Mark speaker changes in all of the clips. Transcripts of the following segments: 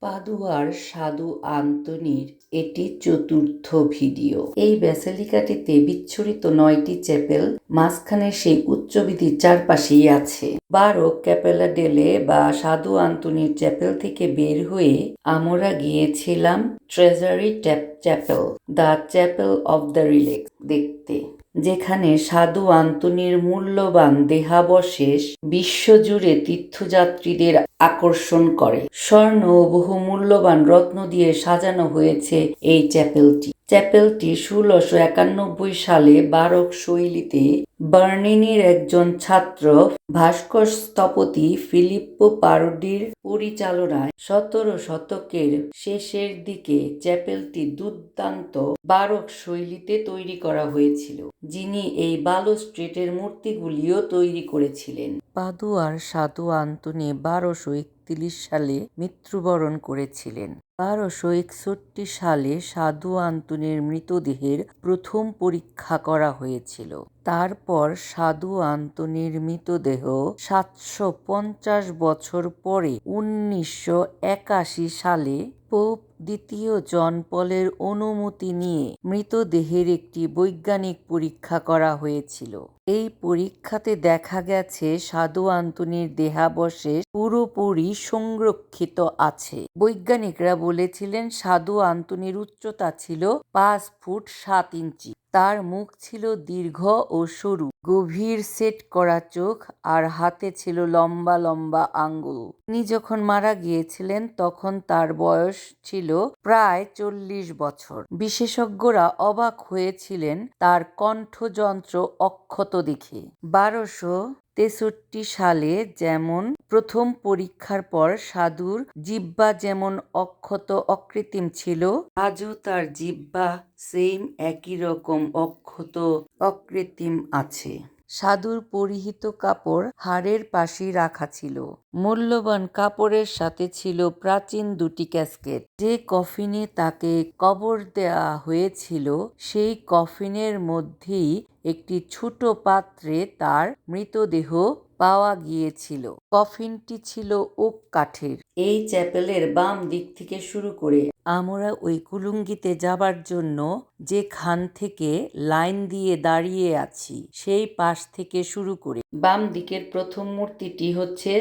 Speaker 1: পাদুয়ার সাধু আন্তোনির এটি চতুর্থ ভিডিও। এই ব্যাসিলিকাটিতে বিচ্ছুরিত 9টি চ্যাপেল মাঝখানে সেই উচ্চভিতির চারপাশেই আছে। বারো ক্যাপেলা ডেলে বা সাধু আন্তোনির চ্যাপেল থেকে বের হয়ে আমরা গিয়েছিলাম treasury chapel, the chapel of the relics দেখতে, যেখানে সাধু আন্তোনির মূল্যবান দেহাবশেষ বিশ্বজুড়ে তীর্থযাত্রীদের আকর্ষণ করে। স্বর্ণ ও বহু মূল্যবান রত্ন দিয়ে সাজানো হয়েছে এই চ্যাপেলটি। চ্যাপেলটি 1691 সালে বারোক শৈলীতে বার্নিনির একজন ছাত্র ভাস্কর স্থপতি ফিলিপ্পো পারোডির পরিচালনায় 17 শতকের শেষের দিকে চ্যাপেলটি দুর্দান্ত বারোক শৈলীতে তৈরি করা হয়েছিল, যিনি এই বালুস্ট্রেটের মূর্তিগুলিও তৈরি করেছিলেন। পাদুয়ার সাধু আন্তোনি 1231 সালে মৃত্যুবরণ করেছিলেন। 1261 সালে সাধু আন্তোনির মৃতদেহের প্রথম পরীক্ষা করা হয়েছিল। তারপর সাধু আন্তোনির মৃতদেহ 750 বছর পরে 1981 সালে পোপ দ্বিতীয় জন পলের অনুমতি নিয়ে মৃতদেহের একটি বৈজ্ঞানিক পরীক্ষা করা হয়েছিল। এই পরীক্ষাতে দেখা গেছে সাধু আন্তোনির দেহাবশেষ পুরোপুরি সংরক্ষিত আছে। বৈজ্ঞানিকরা বলেছিলেন সাধু আন্তোনির উচ্চতা ছিল 5 ফুট 7 ইঞ্চি। তার মুখ ছিল দীর্ঘ ও সরু, গভীর সেট করা চোখ আর হাতে ছিল লম্বা লম্বা আঙ্গুল। তিনি যখন মারা গিয়েছিলেন তখন তার বয়স ছিল প্রায় 40 বছর। বিশেষজ্ঞরা অবাক হয়েছিলেন তার কণ্ঠযন্ত্র অক্ষত দেখে। 1263 সালে যেমন প্রথম পরীক্ষার পর সাধুর জিহ্বা যেমন অক্ষত অকৃত্রিম ছিল, আজও তার জিহ্বা একই রকম অক্ষত অকৃত্রিম আছে। সাধুর পরিহিত কাপড় হাড়ের পাশেই রাখা ছিল। মূল্যবান কাপড়ের সাথে ছিল প্রাচীন 2টি ক্যাসকেট। যে কফিনে তাকে কবর দেওয়া হয়েছিল সেই কফিনের মধ্যেই একটি ছোট পাত্রে তার মৃতদেহ পাওয়া গিয়েছিল। কফিনটি ছিল ওক কাঠের। এই চ্যাপেলের বাম দিক থেকে শুরু করে আমরা ওই কুলুঙ্গিতে যাবার জন্য যেখান থেকে লাইন দিয়ে দাঁড়িয়ে আছি সেই পাশ থেকে শুরু করে বাম দিকের প্রথম মূর্তিটি হচ্ছে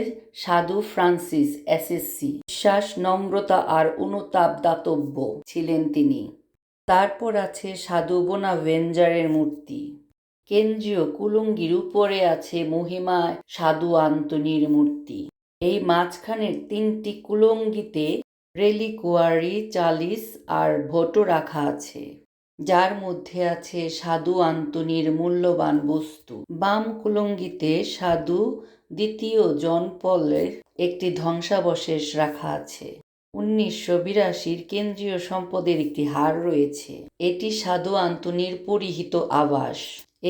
Speaker 1: সাধু ফ্রান্সিস অ্যাসিসি। বিশ্বাস, নম্রতা আর অনুতাপ দাতব্য ছিলেন তিনি। তারপর আছে সাধু বোনাভেঞ্জারের মূর্তি। কেন্দ্রীয় কুলুঙ্গির উপরে আছে মহিমা সাধু আন্তোনির মূর্তি। এই মাঝখানের 3টি কুলুঙ্গিতে রেলিকুয়ারি, চালিস আর ভোটো রাখা আছে, যার মধ্যে আছে সাধু আন্তোনির মূল্যবান বস্তু। বাম কুলুঙ্গিতে সাধু দ্বিতীয় জন পলের একটি ধ্বংসাবশেষ রাখা আছে। 1982 কেন্দ্রীয় সম্পদের একটি হাড় রয়েছে। এটি সাধু আন্তোনির পরিহিত আবাস।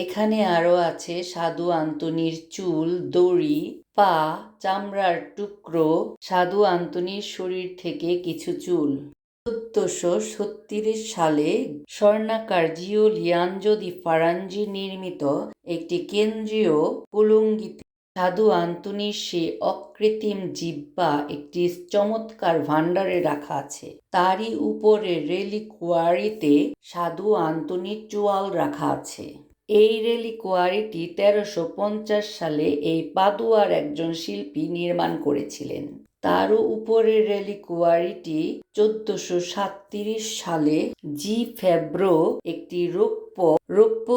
Speaker 1: এখানে আরও আছে সাধু আন্তোনির চুল, দড়ি, পা, চামড়ার টুকরো, সাধু আন্তোনির শরীর থেকে কিছু চুল। 1436 সালে স্বর্ণাকার জিওলিয়ানজো দি ফারাঞ্জি নির্মিত একটি কেন্দ্রীয় কুলুঙ্গিতে সাধু আন্তোনির সেই অকৃত্রিম জিহ্বা একটি চমৎকার ভাণ্ডারে রাখা আছে। তারই উপরে রেলিকুয়ারিতে সাধু আন্তোনির চোয়াল রাখা আছে। এই রেলিকুয়ারিটি 1350 সালে এই পাদুয়ার একজন শিল্পী নির্মাণ করেছিলেন। তারও উপরের রেলিকুয়ারিটি 1437 সালে জি ফেব্রো একটি রৌপ্য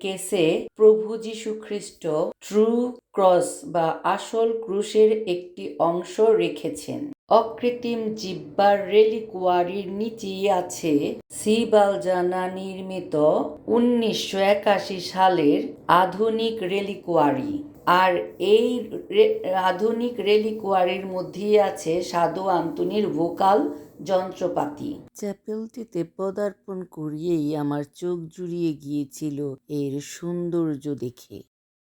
Speaker 1: কেসে প্রভু যীশু খ্রিস্ট ট্রু ক্রস বা আসল ক্রুশের একটি অংশ রেখেছেন। অকৃত্রিম জিহ্বার রেলিকুয়ারির নিচেই আছে সিবালজানা নির্মিত 1981 সালের আধুনিক রেলিকুয়ারি। আর এই আধুনিক রেলিকুয়ারির মধ্যেই আছে সাধু আন্তোনির ভোকাল যন্ত্রপাতি। চ্যাপেলটিতে পদার্পণ করিয়েই আমার চোখ জুড়িয়ে গিয়েছিল এর সৌন্দর্য দেখে।